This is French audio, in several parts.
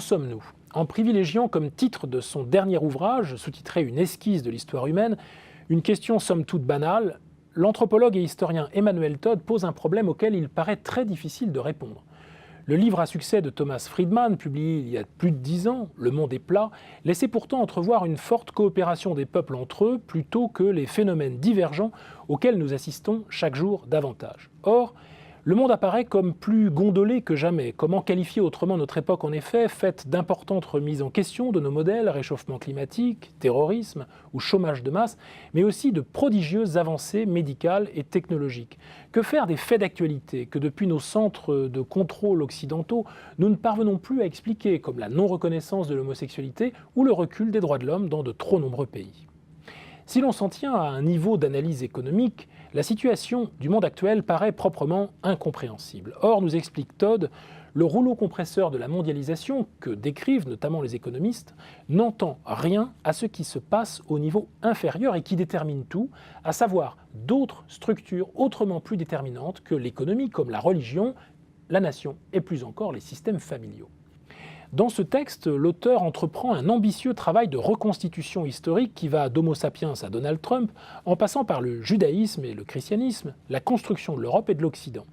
sommes-nous? En privilégiant comme titre de son dernier ouvrage, sous-titré Une esquisse de l'histoire humaine, une question somme toute banale, l'anthropologue et historien Emmanuel Todd pose un problème auquel il paraît très difficile de répondre. Le livre à succès de Thomas Friedman, publié il y a plus de 10 ans, Le monde est plat, laissait pourtant entrevoir une forte coopération des peuples entre eux plutôt que les phénomènes divergents auxquels nous assistons chaque jour davantage. Or, le monde apparaît comme plus gondolé que jamais. Comment qualifier autrement notre époque en effet, faite d'importantes remises en question de nos modèles, réchauffement climatique, terrorisme ou chômage de masse, mais aussi de prodigieuses avancées médicales et technologiques. Que faire des faits d'actualité que depuis nos centres de contrôle occidentaux, nous ne parvenons plus à expliquer, comme la non-reconnaissance de l'homosexualité ou le recul des droits de l'homme dans de trop nombreux pays? Si l'on s'en tient à un niveau d'analyse économique, la situation du monde actuel paraît proprement incompréhensible. Or, nous explique Todd, le rouleau compresseur de la mondialisation, que décrivent notamment les économistes, n'entend rien à ce qui se passe au niveau inférieur et qui détermine tout, à savoir d'autres structures autrement plus déterminantes que l'économie, comme la religion, la nation et plus encore les systèmes familiaux. Dans ce texte, l'auteur entreprend un ambitieux travail de reconstitution historique qui va d'Homo sapiens à Donald Trump, en passant par le judaïsme et le christianisme, la construction de l'Europe et de l'Occident.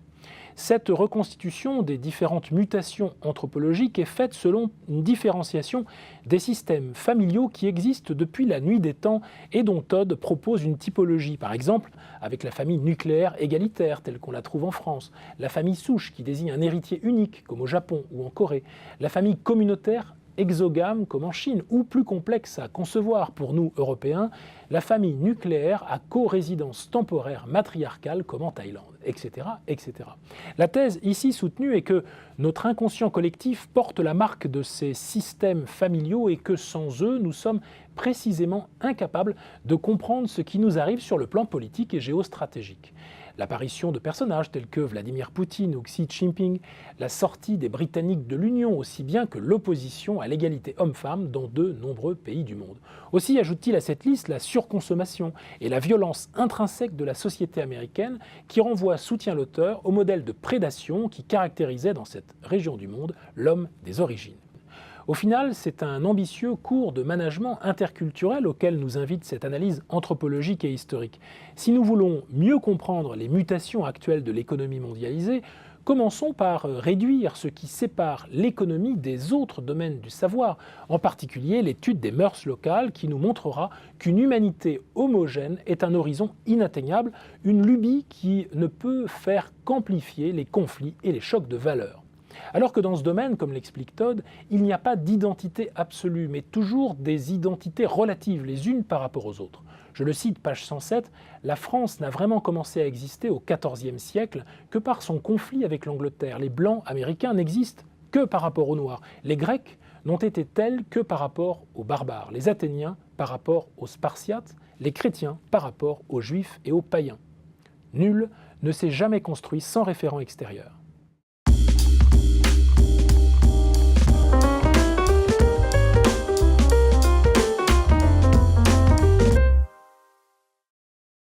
Cette reconstitution des différentes mutations anthropologiques est faite selon une différenciation des systèmes familiaux qui existent depuis la nuit des temps et dont Todd propose une typologie, par exemple avec la famille nucléaire égalitaire telle qu'on la trouve en France, la famille souche qui désigne un héritier unique comme au Japon ou en Corée, la famille communautaire exogame comme en Chine, ou plus complexe à concevoir pour nous Européens, la famille nucléaire à co-résidence temporaire matriarcale comme en Thaïlande, etc., etc. La thèse ici soutenue est que notre inconscient collectif porte la marque de ces systèmes familiaux et que sans eux, nous sommes précisément incapables de comprendre ce qui nous arrive sur le plan politique et géostratégique. L'apparition de personnages tels que Vladimir Poutine ou Xi Jinping, la sortie des Britanniques de l'Union aussi bien que l'opposition à l'égalité homme-femme dans de nombreux pays du monde. Aussi ajoute-t-il à cette liste la surconsommation et la violence intrinsèque de la société américaine qui renvoie, soutient l'auteur, au modèle de prédation qui caractérisait dans cette région du monde l'homme des origines. Au final, c'est un ambitieux cours de management interculturel auquel nous invite cette analyse anthropologique et historique. Si nous voulons mieux comprendre les mutations actuelles de l'économie mondialisée, commençons par réduire ce qui sépare l'économie des autres domaines du savoir, en particulier l'étude des mœurs locales qui nous montrera qu'une humanité homogène est un horizon inatteignable, une lubie qui ne peut faire qu'amplifier les conflits et les chocs de valeurs. Alors que dans ce domaine, comme l'explique Todd, il n'y a pas d'identité absolue, mais toujours des identités relatives les unes par rapport aux autres. Je le cite, page 107, « La France n'a vraiment commencé à exister au XIVe siècle que par son conflit avec l'Angleterre. Les Blancs américains n'existent que par rapport aux Noirs. Les Grecs n'ont été tels que par rapport aux barbares. Les Athéniens par rapport aux Spartiates. Les chrétiens par rapport aux Juifs et aux païens. Nul ne s'est jamais construit sans référent extérieur. »